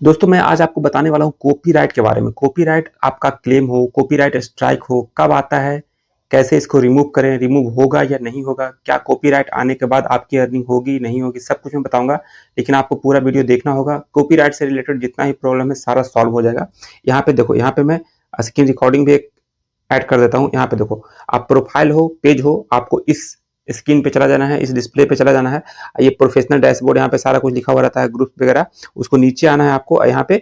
दोस्तों मैं आज आपको बताने वाला हूँ कॉपीराइट के बारे में। कॉपीराइट आपका क्लेम हो, कॉपीराइट स्ट्राइक हो, कब आता है, कैसे इसको रिमूव करें, रिमूव होगा या नहीं होगा, क्या कॉपीराइट आने के बाद आपकी अर्निंग होगी नहीं होगी, सब कुछ मैं बताऊंगा। लेकिन आपको पूरा वीडियो देखना होगा। कॉपीराइट से रिलेटेड जितना ही प्रॉब्लम है सारा सॉल्व हो जाएगा। यहाँ पे देखो, यहाँ पे मैं स्क्रीन रिकॉर्डिंग भी ऐड कर देता हूँ। यहाँ पे देखो, आप प्रोफाइल हो, पेज हो, आपको इस स्क्रीन पे चला जाना है, इस डिस्प्ले पे चला जाना है। ये प्रोफेशनल डैशबोर्ड, यहाँ पे सारा कुछ लिखा हुआ रहता है, ग्रुप वगैरह। उसको नीचे आना है आपको, यहाँ पे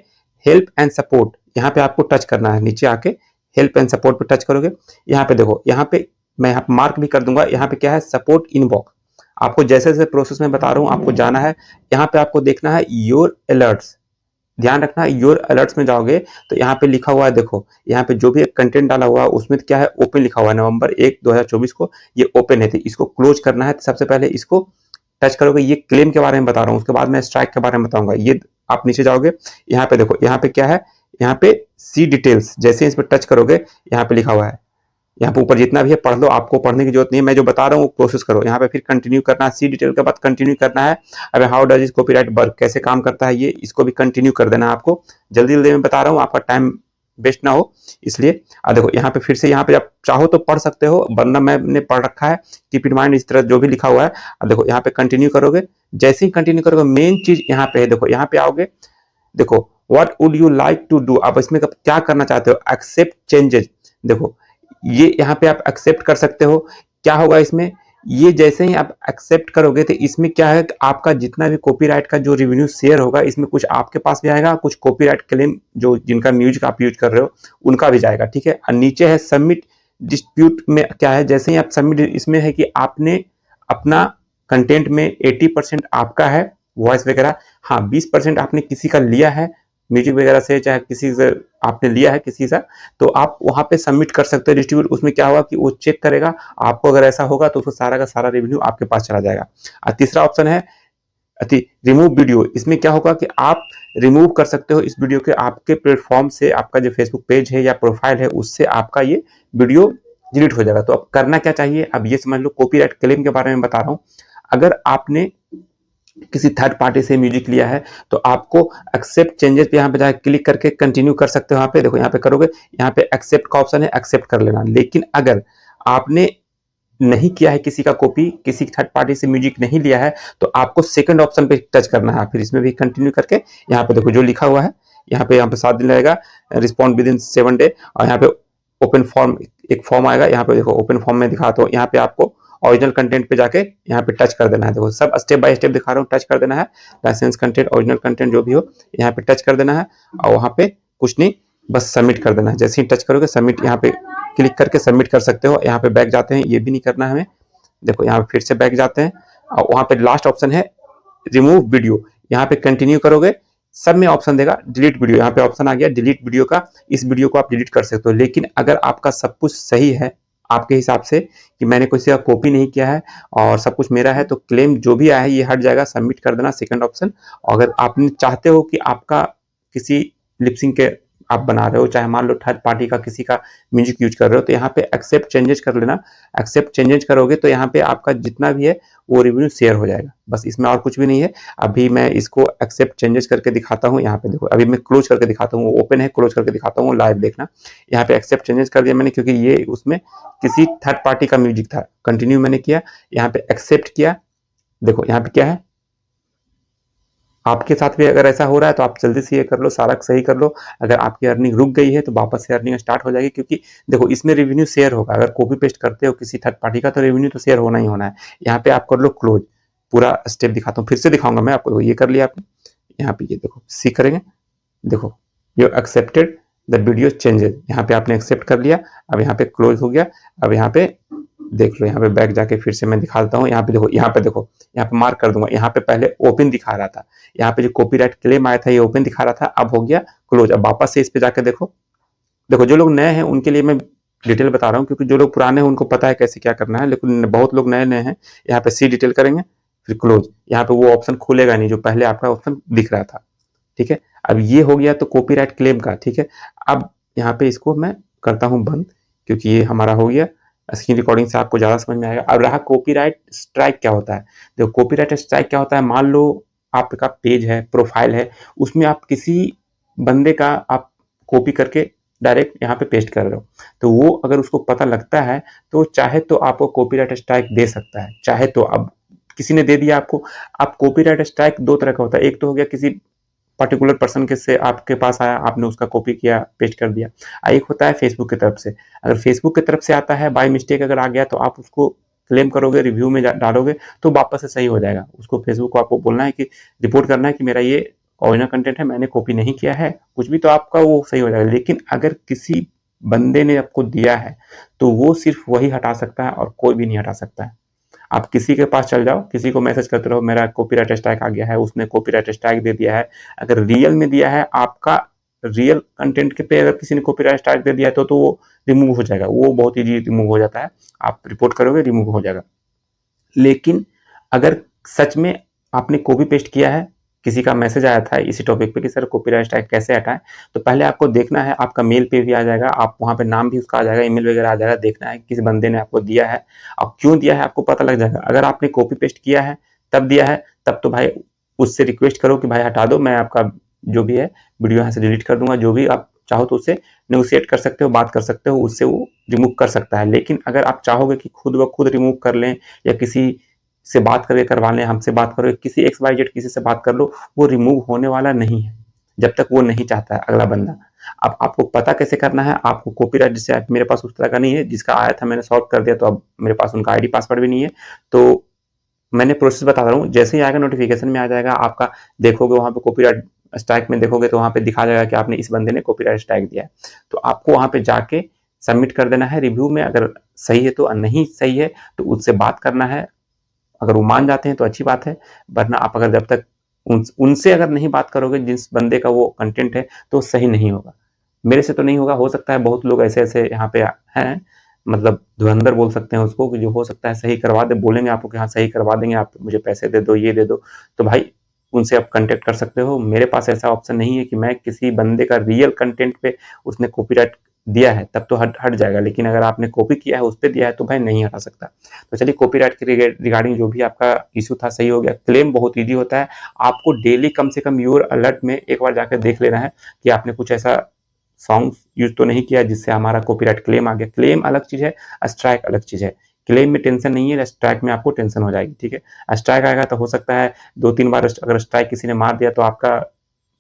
हेल्प एंड सपोर्ट, यहाँ पे आपको टच करना है। नीचे आके हेल्प एंड सपोर्ट पे टच करोगे। यहाँ पे देखो, यहाँ पे मैं यहाँ मार्क भी कर दूंगा। यहाँ पे क्या है, सपोर्ट इनबॉक्स। आपको जैसे जैसे प्रोसेस में बता रहा हूँ आपको जाना है। यहाँ पे आपको देखना है योर अलर्ट्स। ध्यान रखना, योर अलर्ट्स में जाओगे तो यहाँ पे लिखा हुआ है, देखो यहाँ पे जो भी कंटेंट डाला हुआ है उसमें क्या है, ओपन लिखा हुआ है। नवंबर 1 2024 को ये ओपन है, तो इसको क्लोज करना है। तो सबसे पहले इसको टच करोगे। ये क्लेम के बारे में बता रहा हूँ, उसके बाद मैं स्ट्राइक के बारे में बताऊंगा। ये आप नीचे जाओगे, यहाँ पे देखो, यहाँ पे क्या है, यहाँ पे सी डिटेल्स। जैसे इस पर टच करोगे, यहाँ पे लिखा हुआ है, यहाँ पे ऊपर जितना भी है पढ़ लो, आपको पढ़ने की जरूरत नहीं है। मैं जो बता रहा हूँ वो प्रोसेस करो। यहाँ पे फिर कंटिन्यू करना है, सी डिटेल के बाद कंटिन्यू करना है। अब हाउ डज इस कॉपीराइट वर्क, कैसे काम करता है ये, इसको भी कंटिन्यू कर देना है आपको। जल्दी जल्दी में बता रहा हूँ, आपका टाइम वेस्ट ना हो इसलिए। देखो यहाँ पे फिर से, यहाँ पे आप चाहो तो पढ़ सकते हो, वरना मैंने पढ़ रखा है। कीप इन माइंड, इस तरह जो भी लिखा हुआ है। अब देखो यहाँ पे कंटिन्यू करोगे। जैसे ही कंटिन्यू करोगे, मेन चीज यहाँ पे है, देखो यहाँ पे आओगे, देखो what would you like to do, आप इसमें क्या करना चाहते हो, एक्सेप्ट चेंजेस। देखो ये यहाँ पे आप एक्सेप्ट कर सकते हो। क्या होगा इसमें, ये जैसे ही आप एक्सेप्ट करोगे तो इसमें क्या है, आपका जितना भी कॉपीराइट का जो रिवेन्यू शेयर होगा, इसमें कुछ आपके पास भी आएगा, कुछ कॉपीराइट क्लेम जो जिनका म्यूजिक आप यूज कर रहे हो उनका भी जाएगा। ठीक है। और नीचे है सबमिट डिस्प्यूट में क्या है, जैसे ही आप सबमिट, इसमें है कि आपने अपना कंटेंट में 80% आपका है, वॉइस वगैरह। हाँ, 20% आपने किसी का लिया है, म्यूजिक वगैरह से, चाहे किसी से आपने लिया है किसी से, तो आप वहां पे सबमिट कर सकते हो डिस्ट्रीब्यूट। उसमें क्या होगा कि वो चेक करेगा, आपको अगर ऐसा होगा तो उसको सारा का सारा रेवेन्यू आपके पास चला जाएगा। और तीसरा ऑप्शन है रिमूव वीडियो। इसमें क्या होगा कि आप रिमूव कर सकते हो इस वीडियो के, आपके प्लेटफॉर्म से, आपका जो फेसबुक पेज है या प्रोफाइल है उससे आपका ये वीडियो डिलीट हो जाएगा। तो अब करना क्या चाहिए, अब ये समझ लो। कॉपीराइट क्लेम के बारे में बता रहा हूँ। अगर आपने किसी थर्ड पार्टी से म्यूजिक लिया है तो आपको एक्सेप्ट चेंजेस पे यहाँ पे जाकर क्लिक करके कंटिन्यू कर सकते हो। यहाँ पे देखो, यहाँ पे करोगे, यहाँ पे एक्सेप्ट का ऑप्शन है, एक्सेप्ट कर लेना। लेकिन अगर आपने नहीं किया है किसी का कॉपी, किसी थर्ड पार्टी से म्यूजिक नहीं लिया है, तो आपको सेकंड ऑप्शन पे टच करना है। फिर इसमें भी कंटिन्यू करके यहाँ पे देखो जो लिखा हुआ है, यहाँ पे 7 दिन लगेगा, रिस्पॉन्ड विद इन 7 डे। और यहाँ पे ओपन फॉर्म, एक फॉर्म आएगा। यहाँ पे देखो ओपन फॉर्म में दिखाता हूँ, यहाँ पे आपको ओरिजिनल कंटेंट पे जाके यहाँ पे टच कर देना है। देखो सब स्टेप बाय स्टेप दिखा रहा हूँ, टच कर देना है। लाइसेंस कंटेंट, ओरिजिनल कंटेंट जो भी हो, यहाँ पे टच कर देना है। और वहाँ पे कुछ नहीं, बस सबमिट कर देना है। जैसे ही टच करोगे, सबमिट यहाँ पे क्लिक करके सबमिट कर सकते हो। यहाँ पे बैक जाते हैं, ये भी नहीं करना है हमें। देखो यहाँ पे फिर से बैक जाते हैं, और वहाँ पे लास्ट ऑप्शन है रिमूव वीडियो। यहाँ पे कंटिन्यू करोगे, सब में ऑप्शन देगा डिलीट वीडियो। यहाँ पे ऑप्शन आ गया डिलीट वीडियो का, इस वीडियो को आप डिलीट कर सकते हो। लेकिन अगर आपका सब कुछ सही है आपके हिसाब से, कि मैंने किसी का कॉपी नहीं किया है और सब कुछ मेरा है, तो क्लेम जो भी आया है ये हट जाएगा। सबमिट कर देना, सेकंड ऑप्शन। अगर आपने चाहते हो कि आपका किसी लिपसिंग के आप बना रहे हो, चाहे मान लो थर्ड पार्टी का किसी का म्यूजिक यूज कर रहे हो, तो यहाँ पे एक्सेप्ट चेंजेस कर लेना। एक्सेप्ट चेंजेस करोगे तो यहाँ पे आपका जितना भी है वो रिव्यू शेयर हो जाएगा। बस इसमें और कुछ भी नहीं है। अभी मैं इसको एक्सेप्ट चेंजेस करके दिखाता हूँ। यहाँ पे देखो, अभी मैं क्लोज करके दिखाता हूँ, ओपन है, क्लोज करके दिखाता हूँ, लाइव देखना। यहाँ पे एक्सेप्ट चेंजेस कर दिया मैंने, क्योंकि ये उसमें किसी थर्ड पार्टी का म्यूजिक था। कंटिन्यू मैंने किया, यहाँ पे एक्सेप्ट किया। देखो यहाँ पे क्या है, आपके साथ भी अगर ऐसा हो रहा है तो आप जल्दी से ये कर लो, सारा सही कर लो। अगर आपकी अर्निंग रुक गई है तो वापस से अर्निंग स्टार्ट हो जाएगी, क्योंकि देखो इसमें रेवेन्यू शेयर होगा। अगर कॉपी पेस्ट करते हो किसी थर्ड पार्टी का तो रेवेन्यू तो शेयर होना ही होना है। यहाँ पे आप कर लो क्लोज। पूरा स्टेप दिखाता हूँ, फिर से दिखाऊंगा मैं आपको। ये कर लिया आपने, यहाँ पे ये देखो सी करेंगे, देखो you accepted the video changes, यहाँ पे आपने एक्सेप्ट कर लिया। अब यहाँ पे क्लोज हो गया। अब यहाँ पे देख लो, यहाँ पे बैक जाके फिर से मैं दिखा देता हूँ। यहाँ पे देखो, यहाँ पे देखो, यहाँ पे मार्क कर दूंगा। यहाँ पे पहले ओपन दिखा रहा था, यहाँ पे जो कॉपीराइट क्लेम आया था ये ओपन दिखा रहा था, अब हो गया क्लोज। अब वापस से इस पे जाके देखो। देखो जो लोग नए हैं उनके लिए मैं डिटेल बता रहा हूँ, क्योंकि जो लोग पुराने हैं उनको पता है कैसे क्या करना है, लेकिन बहुत लोग नए नए हैं। यहाँ पे सी डिटेल करेंगे, फिर क्लोज। यहाँ पे वो ऑप्शन खुलेगा नहीं जो पहले आपका ऑप्शन दिख रहा था। ठीक है। अब ये हो गया तो कॉपीराइट क्लेम का। ठीक है। अब यहाँ पे इसको मैं करता हूँ बंद, क्योंकि ये हमारा हो गया। स्क्रीन रिकॉर्डिंग से आपको ज्यादा समझ में आएगा। अब रहा कॉपीराइट स्ट्राइक क्या होता है। देखो कॉपीराइट स्ट्राइक क्या होता है, मान लो आपका पेज है, प्रोफाइल है, उसमें आप किसी बंदे का आप कॉपी करके डायरेक्ट यहाँ पे पेस्ट कर रहे हो, तो वो अगर उसको पता लगता है तो चाहे तो आपको कॉपीराइट स्ट्राइक दे सकता है, चाहे तो। अब किसी ने दे दिया आपको, आप कॉपीराइट स्ट्राइक दो तरह का होता है, एक तो हो गया किसी पर्टिकुलर पर्सन के से आपके पास आया, आपने उसका कॉपी किया, पेस्ट कर दिया। एक होता है फेसबुक की तरफ से। अगर फेसबुक की तरफ से आता है बाय मिस्टेक अगर आ गया तो आप उसको क्लेम करोगे, रिव्यू में डालोगे तो वापस से सही हो जाएगा। उसको फेसबुक को आपको बोलना है कि रिपोर्ट करना है कि मेरा ये ओरिजिनल कंटेंट है, मैंने कॉपी नहीं किया है, कुछ भी, तो आपका वो सही हो जाएगा। लेकिन अगर किसी बंदे ने आपको दिया है तो वो सिर्फ वही हटा सकता है और कोई भी नहीं हटा सकता है। आप किसी के पास चल जाओ, किसी को मैसेज करते रहो मेरा कॉपीराइट स्ट्राइक आ गया है, उसने कॉपीराइट स्ट्राइक दे दिया है। अगर रियल में दिया है, आपका रियल कंटेंट के पे अगर किसी ने कॉपीराइट स्ट्राइक दे दिया तो वो रिमूव हो जाएगा, वो बहुत ईजी रिमूव हो जाता है। आप रिपोर्ट करोगे, रिमूव हो जाएगा। लेकिन अगर सच में आपने कॉपी पेस्ट किया है, किसी का मैसेज आया था इसी टॉपिक पे कि सर कॉपीराइट स्ट्राइक कैसे हटाएं, तो पहले आपको देखना है, आपका मेल पे भी आ जाएगा, आप वहाँ पे नाम भी उसका आ जाएगा, ईमेल वगैरह आ जाएगा, देखना है किस बंदे ने आपको दिया है और क्यों दिया है, आपको पता लग जाएगा। अगर आपने कॉपी पेस्ट किया है तब दिया है, तब तो भाई उससे रिक्वेस्ट करो कि भाई हटा दो, मैं आपका जो भी है वीडियो यहाँ से डिलीट कर दूंगा। जो भी आप चाहो तो उससे नेगोशिएट कर सकते हो, बात कर सकते हो, उससे वो रिमूव कर सकता है। लेकिन अगर आप चाहोगे कि खुद ब खुद रिमूव कर लें या किसी से बात करके करवा लें, हमसे बात करो, किसी एक्स वाई जेड किसी से बात कर लो, वो रिमूव होने वाला नहीं है जब तक वो नहीं चाहता है अगला बंदा। अब आपको पता कैसे करना है, आपको कॉपीराइट, जैसे मेरे पास उस तरह का नहीं है, जिसका आया था मैंने सॉल्व कर दिया, तो अब मेरे पास उनका आईडी पासवर्ड भी नहीं है। तो मैंने प्रोसेस बता रहा हूँ, जैसे ही आएगा नोटिफिकेशन में आ जाएगा आपका, देखोगे वहाँ पे कॉपीराइट स्ट्राइक में देखोगे तो वहाँ पे दिखा जाएगा कि आपने इस बंदे ने कॉपीराइट स्ट्राइक दिया है। तो आपको वहाँ पे जाके सबमिट कर देना है रिव्यू में, अगर सही है तो, नहीं सही है तो उससे बात करना है। अगर वो मान जाते हैं तो अच्छी बात है, वरना आप अगर जब तक उनसे अगर नहीं बात करोगे जिस बंदे का वो कंटेंट है तो सही नहीं होगा। मेरे से तो नहीं होगा, हो सकता है बहुत लोग ऐसे ऐसे यहाँ पे हैं, मतलब धुरंधर बोल सकते हैं उसको, कि जो हो सकता है सही करवा दे, बोलेंगे आपको कि हाँ सही करवा देंगे, आप मुझे पैसे दे दो, ये दे दो, तो भाई उनसे आप कांटेक्ट कर सकते हो। मेरे पास ऐसा ऑप्शन नहीं है कि मैं किसी बंदे का रियल कंटेंट पे उसने कॉपीराइट दिया है तब तो हट हट जाएगा, लेकिन अगर आपने कॉपी किया है उस पर दिया है तो भाई नहीं हटा सकता। तो चलिए, कॉपीराइट के रिगार्डिंग जो भी आपका इशू था सही हो गया। क्लेम बहुत ईजी होता है, आपको डेली कम से कम योर अलर्ट में एक बार जाकर देख लेना है कि आपने कुछ ऐसा सॉन्ग यूज तो नहीं किया जिससे हमारा कॉपीराइट क्लेम आ गया। क्लेम अलग चीज है, स्ट्राइक अलग चीज है। क्लेम में टेंशन नहीं है, स्ट्राइक में आपको टेंशन हो जाएगी। ठीक है, स्ट्राइक आएगा तो हो सकता है 2-3 बार अगर स्ट्राइक किसी ने मार दिया तो आपका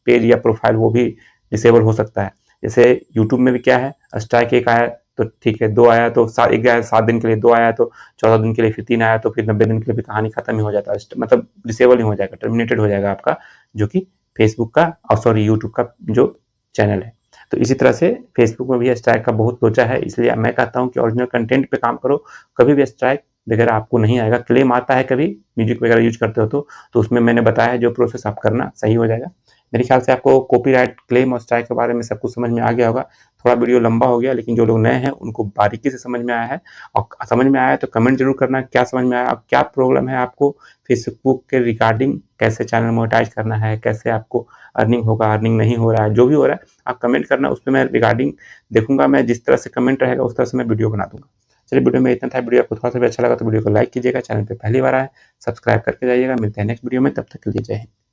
पेज या प्रोफाइल वो भी डिसेबल हो सकता है। जैसे यूट्यूब में भी क्या है, स्ट्राइक एक आया तो ठीक है, दो आया तो एक आया 7 दिन के लिए, दो आया तो 14 दिन के लिए, फिर 3 आया तो फिर 90 दिन के लिए, कहानी खत्म ही हो जाता है, मतलब डिसेबल ही हो जाएगा, टर्मिनेटेड हो जाएगा आपका जो कि फेसबुक का और सॉरी यूट्यूब का जो चैनल है। तो इसी तरह से फेसबुक में भी स्ट्राइक का बहुत लोचा है, इसलिए मैं कहता हूँ कि ओरिजिनल कंटेंट पे काम करो, कभी भी स्ट्राइक वगैरह आपको नहीं आएगा। क्लेम आता है कभी म्यूजिक वगैरह यूज करते हो तो उसमें मैंने बताया जो प्रोसेस आप करना सही हो जाएगा। मेरे ख्याल से आपको कॉपीराइट क्लेम और स्ट्राइक के बारे में सब कुछ समझ में आ गया होगा। थोड़ा वीडियो लंबा हो गया, लेकिन जो लोग नए हैं उनको बारीकी से समझ में आया है। और समझ में आया है तो कमेंट जरूर करना क्या समझ में आया, क्या प्रॉब्लम है आपको फेसबुक के रिगार्डिंग, कैसे चैनल मोनेटाइज करना है, कैसे आपको अर्निंग होगा, अर्निंग नहीं हो रहा है, जो भी हो रहा है आप कमेंट करना, उस पर मैं रिगार्डिंग देखूंगा। मैं जिस तरह से कमेंट रहेगा उस तरह से मैं वीडियो बना दूंगा। चलिए, वीडियो में इतना था। वीडियो आपको थोड़ा सा भी अच्छा लगा तो वीडियो को लाइक कीजिएगा, चैनल पे पहली बार आए सब्सक्राइब करके जाइएगा। मिलते हैं नेक्स्ट वीडियो में, तब तक के लिए जय हिंद।